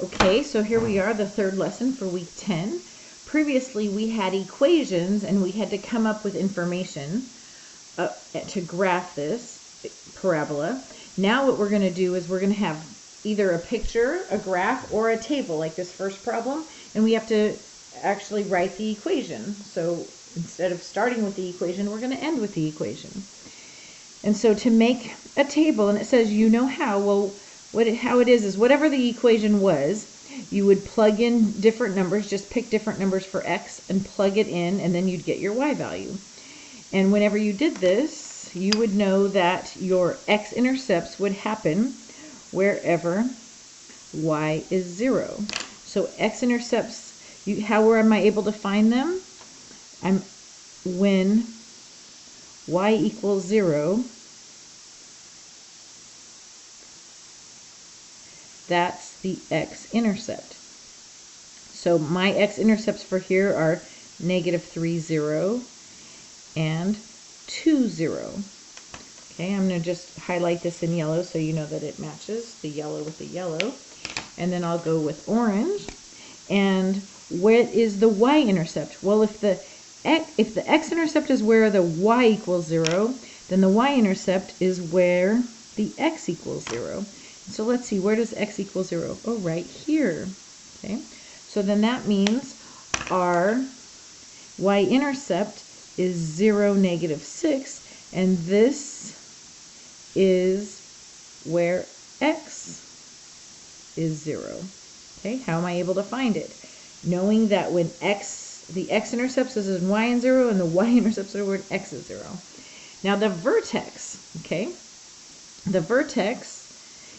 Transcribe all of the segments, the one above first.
Okay, so here we are, the third lesson for week 10. Previously, we had equations and we had to come up with information to graph this parabola. Now what we're going to do is we're going to have either a picture, a graph, or a table like this first problem, and we have to actually write the equation. So instead of starting with the equation, we're going to end with the equation. And so to make a table, and it says you know how, well, how it is whatever the equation was, you would plug in different numbers, just pick different numbers for x and plug it in, and then you'd get your y value. And whenever you did this, you would know that your x-intercepts would happen wherever y is 0. So x-intercepts, how am I able to find them? When y equals 0, that's the x-intercept. So my x-intercepts for here are -3, 0, and 2, 0. Okay, I'm going to just highlight this in yellow so you know that it matches the yellow with the yellow. And then I'll go with orange. And what is the y-intercept? Well, if the x-intercept is where the y equals 0, then the y-intercept is where the x equals 0. So let's see, where does x equal 0? Oh, right here. Okay, so then that means our y-intercept is 0, -6, and this is where x is 0. Okay, how am I able to find it? Knowing that when the x-intercepts is in y and 0, and the y-intercepts are where x is 0. Now the vertex, okay, the vertex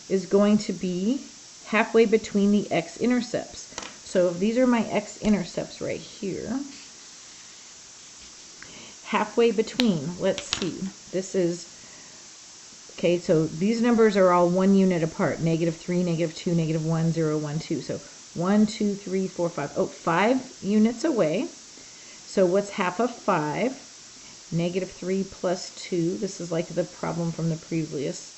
is going to be halfway between the x-intercepts. So if these are my x-intercepts right here, halfway between, let's see, this is, okay, so these numbers are all 1 unit apart, -3, -2, -1, 0, 1, 2. So 1, 2, 3, 4, 5. Oh, 5 units away. So what's half of 5? -3 plus 2. This is like the problem from the previous.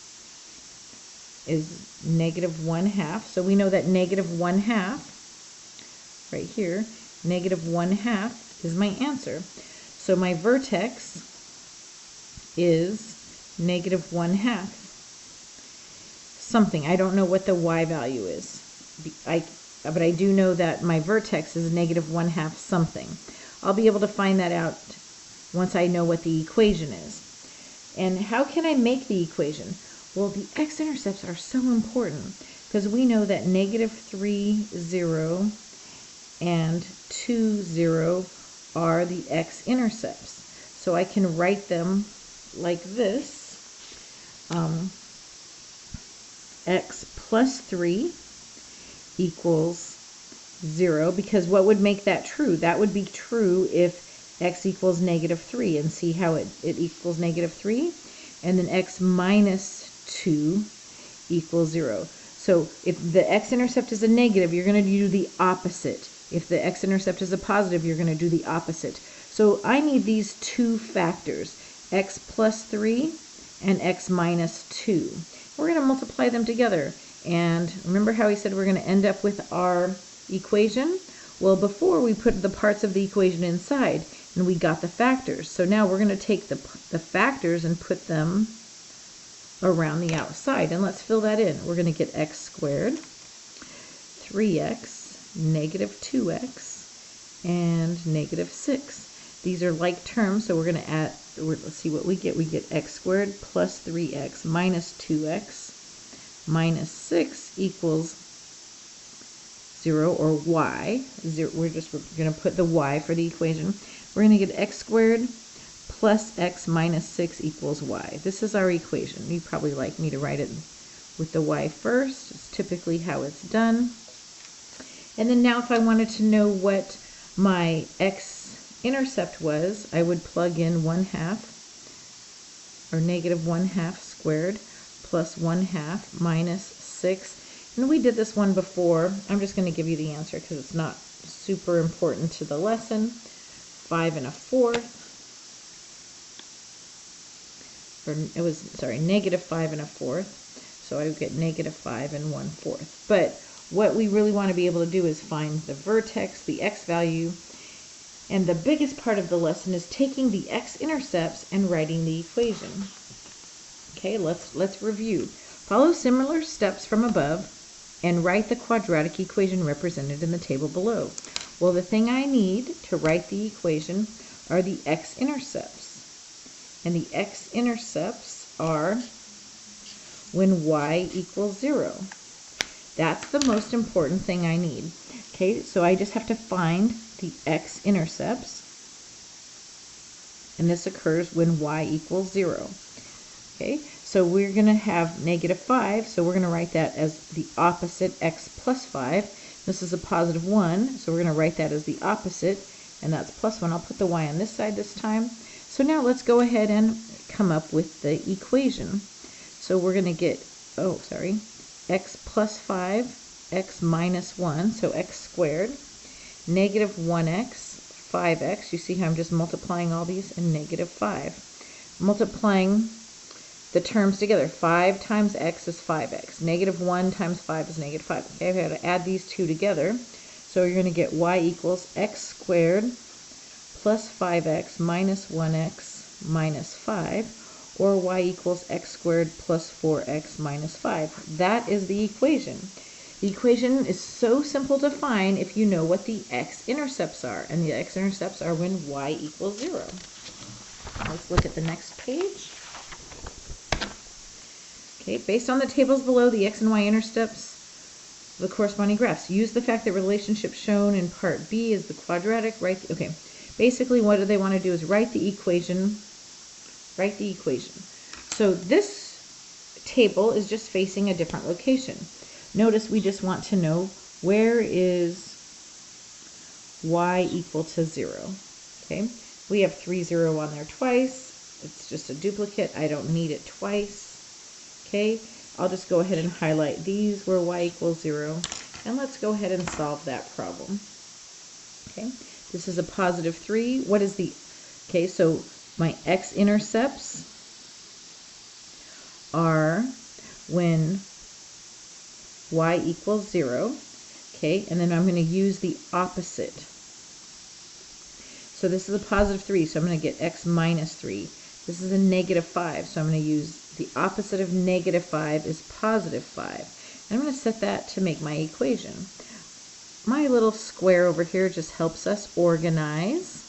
Is -1/2. So we know that -1/2, right here, -1/2 is my answer. So my vertex is -1/2 something. I don't know what the y value is. But I do know that my vertex is -1/2 something. I'll be able to find that out once I know what the equation is. And how can I make the equation? Well, the x-intercepts are so important because we know that -3, 0 and 2, 0 are the x-intercepts. So I can write them like this. X plus 3 equals 0, because what would make that true? That would be true if x equals -3, and see how it equals -3, and then x minus 2 equals 0. So if the x-intercept is a negative, you're going to do the opposite. If the x-intercept is a positive, you're going to do the opposite. So I need these two factors, x plus 3 and x minus 2. We're going to multiply them together. And remember how he said we're going to end up with our equation? Well, before we put the parts of the equation inside, and we got the factors. So now we're going to take the factors and put them around the outside. And let's fill that in. We're going to get x squared, 3x, -2x, and -6. These are like terms, so we're going to add, let's see what we get. We get x squared plus 3x minus 2x minus 6 equals 0, or y. We're going to put the y for the equation. We're going to get x squared plus x minus 6 equals y. This is our equation. You'd probably like me to write it with the y first. It's typically how it's done. And then now if I wanted to know what my x-intercept was, I would plug in 1/2, or -1/2 squared, plus 1/2 minus 6. And we did this one before. I'm just going to give you the answer because it's not super important to the lesson. 5 1/4. Or it was, sorry, -5 1/4. So I would get -5 1/4. But what we really want to be able to do is find the vertex, the x value, and the biggest part of the lesson is taking the x-intercepts and writing the equation. Okay, let's review. Follow similar steps from above and write the quadratic equation represented in the table below. Well, the thing I need to write the equation are the x-intercepts. And the x-intercepts are when y equals 0. That's the most important thing I need. Okay, so I just have to find the x-intercepts. And this occurs when y equals 0. Okay, so we're going to have -5, so we're going to write that as the opposite x plus 5. This is a positive 1, so we're going to write that as the opposite, and that's plus 1. I'll put the y on this side this time. So now let's go ahead and come up with the equation. So we're going to get, x plus 5, x minus 1, so x squared, -1x, 5x. You see how I'm just multiplying all these, and -5. Multiplying the terms together. 5 times x is 5x. -1 times 5 is -5. Okay, we have to add these two together. So you're going to get y equals x squared plus 5x minus 1x minus 5, or y equals x squared plus 4x minus 5. That is the equation. The equation is so simple to find if you know what the x-intercepts are, and the x-intercepts are when y equals 0. Let's look at the next page. Okay, based on the tables below, the x and y intercepts the corresponding graphs. Use the fact that relationship shown in part B is the quadratic. Basically what they want to do is write the equation. So this table is just facing a different location. Notice we just want to know where is y equal to 0. Okay, we have 3, 0 on there twice. It's just a duplicate. I don't need it twice. Okay, I'll just go ahead and highlight these where y equals 0, and let's go ahead and solve that problem. Okay, this is a positive 3. What is the, okay, so my x-intercepts are when y equals 0. Okay, and then I'm going to use the opposite. So this is a positive 3, so I'm going to get x minus 3. This is a -5, so I'm going to use the opposite of -5 is positive 5. And I'm going to set that to make my equation. My little square over here just helps us organize.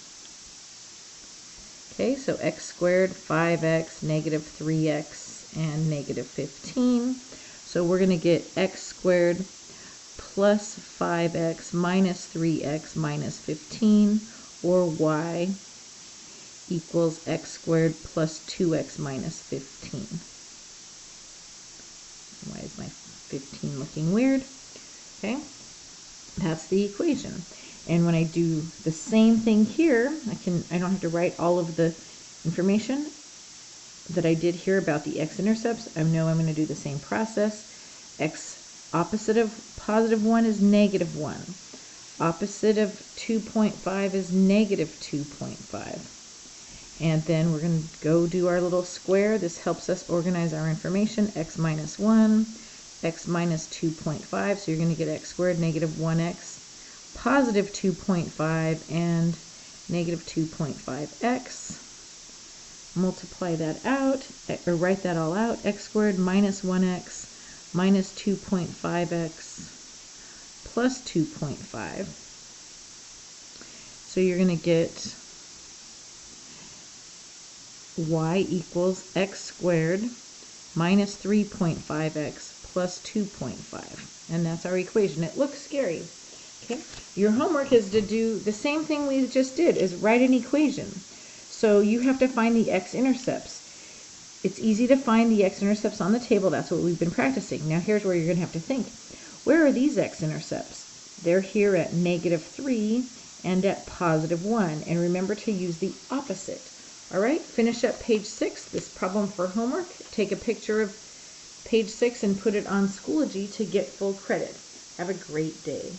Okay, so x squared, 5x, -3x, and -15. So we're going to get x squared plus 5x minus 3x minus 15, or y equals x squared plus 2x minus 15. Why is my 15 looking weird? Okay, that's the equation. And when I do the same thing here, I don't have to write all of the information that I did here about the x-intercepts. I know I'm going to do the same process. X opposite of positive 1 is -1. Opposite of 2.5 is -2.5. And then we're going to go do our little square. This helps us organize our information. X minus 1, x minus 2.5. So you're going to get x squared, -1x, positive 2.5, and -2.5x. Multiply that out, or write that all out. X squared minus 1x minus 2.5x plus 2.5. So you're going to get y equals x squared minus 3.5x plus 2.5. And that's our equation. It looks scary. Okay. Your homework is to do the same thing we just did, is write an equation. So you have to find the x-intercepts. It's easy to find the x-intercepts on the table. That's what we've been practicing. Now here's where you're going to have to think. Where are these x-intercepts? They're here at -3 and at +1. And remember to use the opposite. All right, finish up page 6, this problem for homework. Take a picture of page 6 and put it on Schoology to get full credit. Have a great day.